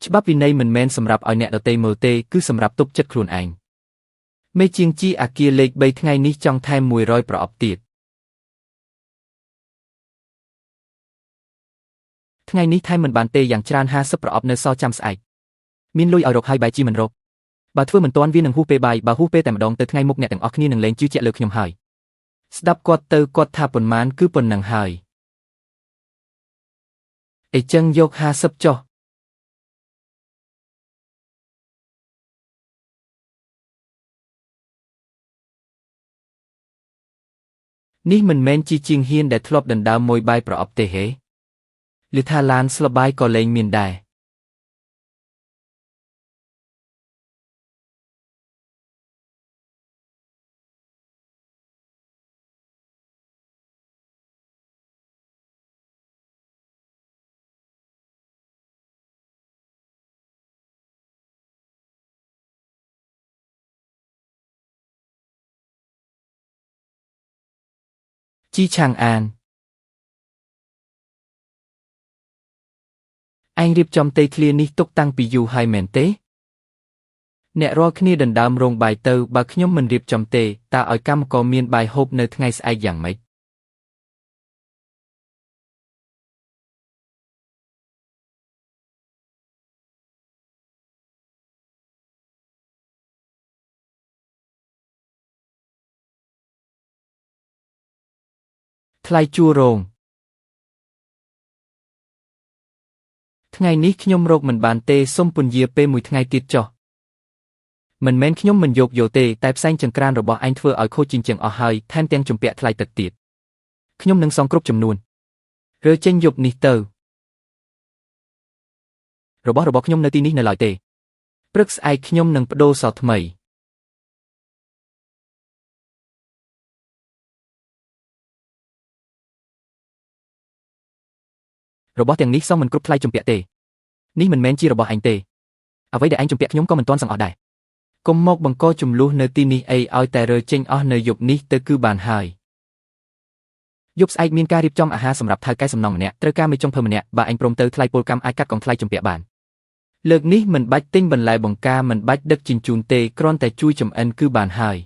ច្បាប់វិន័យមិនមែនសម្រាប់ឲ្យអ្នកដទៃមើលទេគឺសម្រាប់ទប់ចិត្តខ្លួនឯងមេជាងជីអាគារលេខ3ថ្ងៃនេះចង់ថែម100ប្រអប់ទៀតថ្ងៃនេះថែមមិនបានទេយ៉ាងច្រើន50ប្រអប់នៅសល់ចាំស្អែកមានលុយឲ្យរកហើយបែរជាមិនរកបើធ្វើមិនទាន់វានឹងហួសពេលបាយបើហួសពេលតែម្ដងទៅថ្ងៃមុខអ្នកទាំងអស់គ្នានឹងលែងជឿជាក់លើខ្ញុំហើយស្ដាប់គាត់ទៅគាត់ថាប៉ុន្មានគឺប៉ុណ្ណឹងហើយអីចឹងយក50ចុះនេះមិនមែនជាជាងហ៊ានដែលធ្លាប់ដណ្ដើមមួយបាយប្រអប់ទេហេឬថាឡានស្លបាយក៏លែងមានដែរជីឆាងអានឯងរៀបចំទេឃ្លានេះទុកតាំងពីយូរហើយមែនទេអ្នករាល់គ្នាដណ្ដើមរោងបាយទៅបើខ្ញុំមិនរៀបចំទេតើឲ្យកម្មករមានបាយហូបនៅថ្ងៃស្អែកយ៉ាងម៉េចថ្លៃជួលរោងថ្ងៃនេះខ្ញុំរកមិនបានទេសុំពន្យាពេលមួយថ្ងៃទៀតចុះមិនមែនខ្ញុំមិនយកទេតែផ្សែងចង្ក្រានរបស់ឯងធ្វើឲ្យខូចជញ្ជាំងអស់ហើយថែមទាំងជំពាក់ថ្លៃទឹកទៀតខ្ញុំនឹងសងគ្រប់ចំនួនរើចេញយប់នេះទៅរបស់ខ្ញុំនៅទីនេះនៅឡើយទេព្រឹកស្អែកខ្ញុំនឹងបដូរសថ្មីរបស់ទាំងនេះសងមិនគ្រប់ថ្លៃជំពាក់ទេនេះមិនមែនជារបស់ឯងទេអ្វីដែលឯងជំពាក់ខ្ញុំក៏មិនទាន់សងអស់ដែរកុំមកបង្កចំនួននៅទីនេះអីឲ្យតែរើចេញអស់នៅយប់នេះទៅគឺបានហើយយប់ស្អែកមានការរៀបចំអាហារសម្រាប់ថៅកែសំណងម្នាក់ត្រូវការមេចុងភើម្នាក់បើឯងព្រមទៅថ្លៃពលកម្មអាចកាត់កងថ្លៃជំពាក់បានលើកនេះមិនបាច់ទិញបន្លែបង្ការមិនបាច់ដឹកជញ្ជូនទេគ្រាន់តែជួយចម្អិនគឺបានហើយ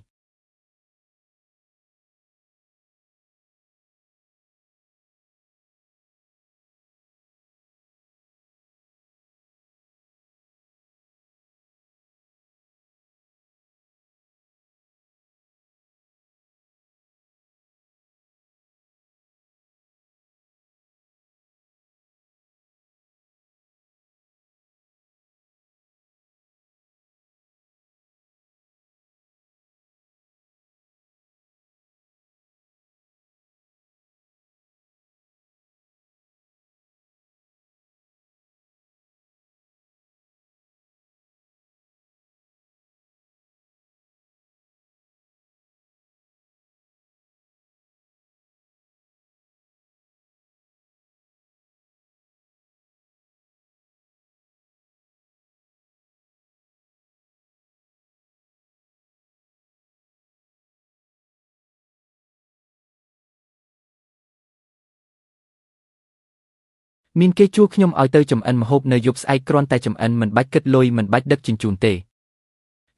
មានគេជួខ្ញុំឲ្យទៅចំអិនម្ហូបនៅយប់ស្អែកគ្រាន់តែចំអិនមិនបាច់គិតលុយមិនបាច់ដឹកជញ្ជូនទេ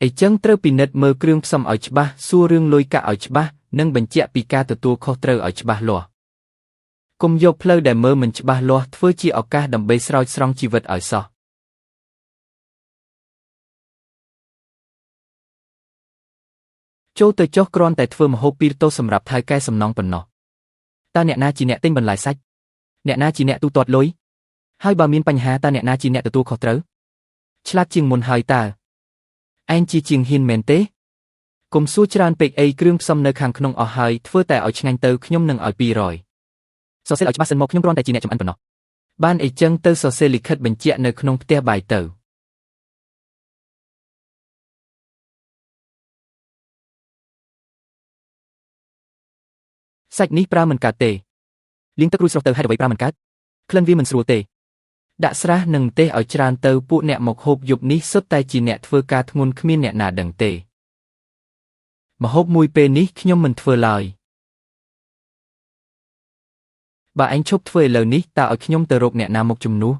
អីចឹងត្រូវពិនិត្យមើលគ្រឿងផ្សំឲ្យច្បាស់សួររឿងលុយកាក់ឲ្យច្បាស់និងបញ្ជាក់ពីការទទួលខុសត្រូវឲ្យច្បាស់លាស់កុំយកផ្លូវដែលមើលមិនច្បាស់លាស់ធ្វើជាឱកាសដើម្បីស្រោចស្រង់ជីវិតឲ្យសោះចូលទៅចុះគ្រាន់តែធ្វើម្ហូបពីរតោសម្រាប់ថៅកែសំណងប៉ុណ្ណោះតើអ្នកណាជាអ្នកទិញបន្លែសាច់អ្នកណាជាអ្នកទូទាត់លុយហើយបើមានបញ្ហាតើអ្នកណាជាអ្នកទទួលខុសត្រូវឆ្លាតជាងមុនហើយតើឯងជាជាងហ៊ានមែនទេកុំសួរច្រើនពេកអីគ្រឿងផ្សំនៅខាងក្នុងអស់ហើយធ្វើតែឲ្យឆ្ងាញ់ទៅខ្ញុំនឹងឲ្យ200សរសេរឲ្យច្បាស់សិនមកខ្ញុំគ្រាន់តែជាអ្នកចម្អិនប៉ុណ្ណោះបានអីចឹងទៅសរសេរលិខិតបញ្ជាក់នៅក្នុងផ្ទះបាយទៅសាច់នេះប្រើមិនកើតទេលាងទឹករួចស្រុះទៅហេតុអ្វីប្រើមិនកើតក្លិនវាមិនស្រួលទេដាក់ស្រានិងម្ទេសឲ្យច្រើនទៅពួកអ្នកមកហូបយប់នេះសុទ្ធតែជាអ្នកធ្វើការធ្ងន់គ្មានអ្នកណាដឹងទេម្ហូបមួយពេលនេះខ្ញុំមិនធ្វើឡើយបើឯងឈប់ធ្វើឥឡូវនេះតើឲ្យខ្ញុំទៅរកអ្នកណាមកជំនួស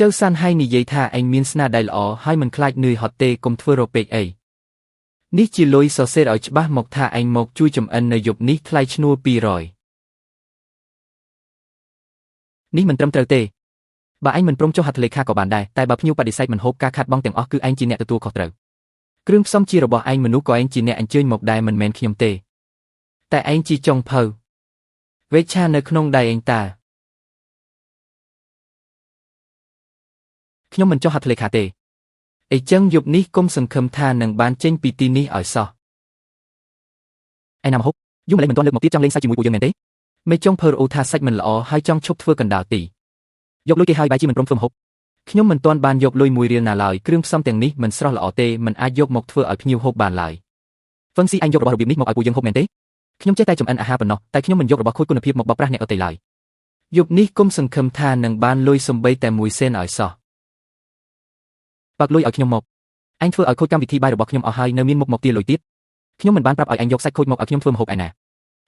ចៅសានហើយនិយាយថាឯងមានស្នាដៃល្អហើយមិនខ្លាចនឿយហត់ទេកុំធ្វើរពេកអីនេះជាលុយសរសេរឲ្យច្បាស់មកថាឯងមកជួយចំអិននៅយប់នេះថ្លៃឈ្នួល200នេះមិនត្រឹមត្រូវទេបើឯងមិនព្រមចុះហត្ថលេខាក៏បានដែរតែបើភ្ញៀវបដិសេធមិនហូបការខាតបង់ទាំងអស់គឺឯងជាអ្នកទទួលខុសត្រូវគ្រឿងផ្សំជារបស់ឯងមនុស្សក៏ឯងជាអ្នកអញ្ជើញមកដែរមិនមែនខ្ញុំទេតែឯងជាចុងភៅវេឆានៅក្នុងដៃឯងតាខ្ញុំមិនចុះហត្ថលេខាទេអីចឹងយប់នេះគុំសង្ឃឹមថានឹងបានចេញពីទីនេះឲ្យសោះឯណាមហូបយូរម្លេះមិនទាន់លើកមកទៀតចង់លេងសាច់ជាមួយពួកយើងមែនទេមេចុងភើរអ៊ូថាសាច់មិនល្អហើយចង់ឈប់ធ្វើកណ្ដាលទីយកលុយគេហើយបែរជាមិនព្រមធ្វើម្ហូបខ្ញុំមិនទាន់បានយកលុយ1រៀលណាឡើយគ្រឿងផ្សំទាំងនេះមិនស្រស់ល្អទេមិនអាចយកមកធ្វើឲ្យភ្ញៀវហូបបានឡើយហ្វឹងស៊ីអញយករបស់របៀបនេះមកឲ្យពួកយើងហូបមែនទេខ្ញុំចេះតែចម្អិនអាហារប៉ុណ្ណោះតែខ្ញុំមិនយករបស់ខូចគុណភាពមកបោកប្រាស់អ្នកដទៃឡើយយប់នេះគុំសង្ឃឹមថានឹងបានលុយសំបីតែ1សេនឲ្យសោះបាក់លុយឲ្យខ្ញុំមកអញធ្វើឲ្យខូចកម្មវិធីបាយរបស់ខ្ញុំអស់ហើយនៅមានមុខមកទាលុយទៀតខ្ញុំមិនបានប្រាប់ឲ្យអញយកសាច់ខូចមកឲ្យខ្ញុំធ្វើម្ហូបឯណា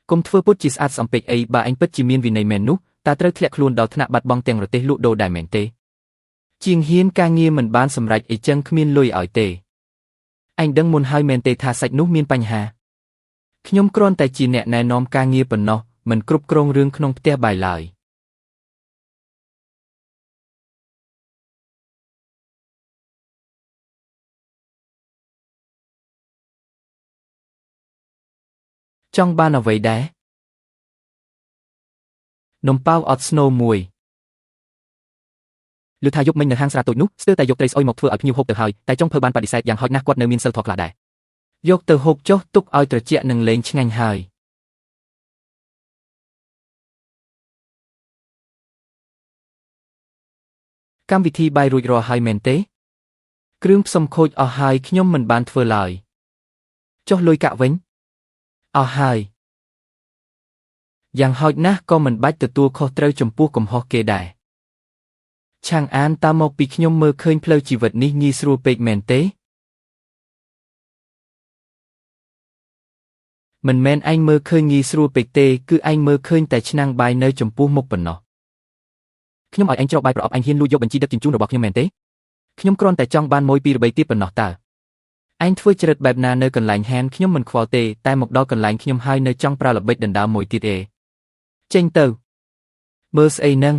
គុំធ្វើពុតជាស្អាតស្អំពេកអីបើអញពិតជាមានវិន័យមែននោះតើត្រូវធ្លាក់ខ្លួនដល់ថ្នាក់បាត់បង់ទាំងរទេះលក់ដូរដែរមែនទេជាងហ៊ានការងារមិនបានសម្រេចអីចឹងគ្មានលុយឲ្យទេអញដឹងមុនហើយមែនទេថាសាច់នោះមានបញ្ហាខ្ញុំគ្រាន់តែជាអ្នកណែនាំការងារប៉ុណ្ណោះមិនគ្រប់គ្រងរឿងក្នុងផ្ទះបាយឡើយចង់បានអ្វីដែរនំប៉ាវអត់ស្នូលមួយឮថាយប់មិញនៅហាងស្រាតូចនោះស្ទើរតែយកត្រីស្អុយមកធ្វើឲ្យភ្ញៀវហូបទៅហើយតែចុងភើបានបដិសេធយ៉ាងហោចណាស់គាត់នៅមានសិលធម៌ខ្លះដែរយកទៅហូបចុះទុកឲ្យត្រជាក់នឹងលែងឆ្ងាញ់ហើយកម្មវិធីបាយរួចរាល់ហើយមែនទេគ្រឿងផ្សំខូចអស់ហើយខ្ញុំមិនបានធ្វើឡើយចុះលុយកាក់វិញអស់ហើយយ៉ាងហោចណាស់ក៏មិនបាច់ទទួលខុសត្រូវចំពោះកំហុសគេដែរឆាងអានតាមមកពីខ្ញុំមើលឃើញផ្លូវជីវិតនេះងាយស្រួលពេកមែនទេមិនមែនឯងមើលឃើញងាយស្រួលពេកទេគឺឯងមើលឃើញតែឆ្នាំងបាយនៅចំពោះមុខប៉ុណ្ណោះខ្ញុំឲ្យឯងច្រកបាយប្រអប់ឯងហ៊ានលួចយកបញ្ជីដឹកជញ្ជូនរបស់ខ្ញុំមែនទេខ្ញុំគ្រាន់តែចង់បាន1 2 3ទៀតប៉ុណ្ណោះតើឯងធ្វើច្រិតបែបណានៅកន្លែងហានខ្ញុំមិនខ្វល់ទេតែមកដល់កន្លែងខ្ញុំហើយនៅចង់ប្រើល្បិចដណ្ដើមមួយទៀតចេញទៅមើលស្អីនឹង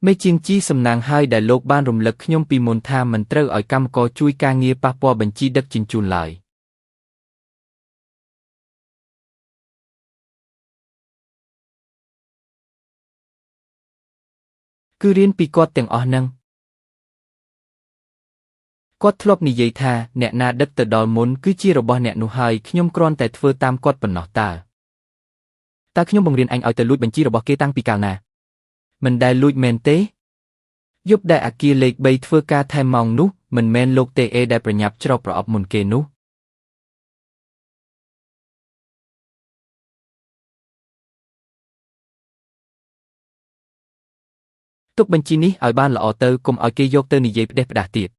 មេជាងជីសំណាងហើយដែលលោកបានរំលឹកខ្ញុំពីមុនថាមិនត្រូវឲ្យកម្មករជួយការងារប៉ះពាល់បញ្ជីដឹកជញ្ជូនឡើយគឺរៀនពីគាត់ទាំងអស់ហ្នឹងគាត់ធ្លាប់និយាយថាអ្នកណាដឹកទៅដល់មុនគឺជារបស់អ្នកនោះហើយខ្ញុំគ្រាន់តែធ្វើតាមគាត់ប៉ុណ្ណោះតើខ្ញុំបង្រៀនអញឲ្យទៅលួចបញ្ជីរបស់គេតាំងពីកាលណាមិនដែលលួចមែនទេយប់ដែលអាគារលេខ3ធ្វើការថែមម៉ោងនោះមិនមែនលោកទេដែលប្រញាប់ច្រកប្រអប់មុនគេនោះទុកបញ្ជីនេះឲ្យបានល្អទៅកុំឲ្យគេយកទៅនិយាយផ្ដេសផ្ដាសទៀត